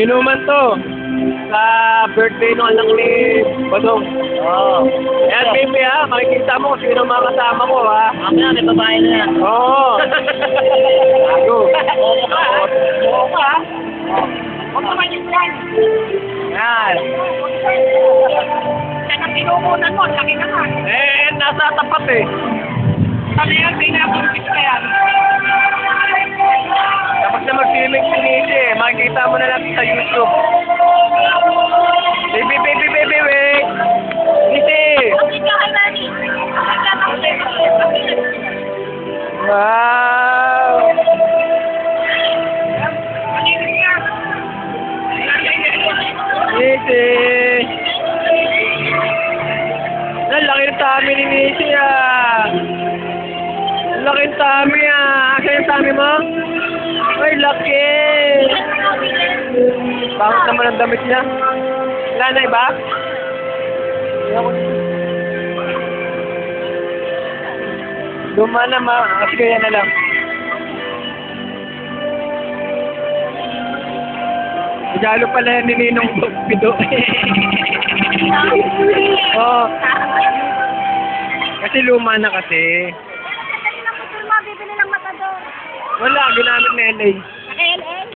Inuman to. Sa birthday ng anak ni Badong. Oo. Ayan, baby ha. Makikita mo kung sino mga kasama ko ha. Mamaya, may babae na yan. Oo. Bago. Oo ka, ha? Oo ka, ha? Huwag naman yung plan. Yan. Yan ang tinumunan mo, laki na nga. Eh, nasa tapat eh. Sabi yan, pinapagpis ka yan. Tapos na mag-filming si Nisi eh. Makikita mo na lang sa YouTube. Baby, baby, baby, wait. Nisi. Wow. Nisi. Ang laki ng tummy ni Nisi ah. Ang laki ng tummy ah. Asa yung tummy mo? Ay, laki. Bakit naman ang damit niya? Wala na iba? Luma na ma. Kasi kaya na lang. Regalo pala yan ni Ninong Pido. Oo. Kasi luma na kasi. Bibili ng matador. Wala, ginamit na LA.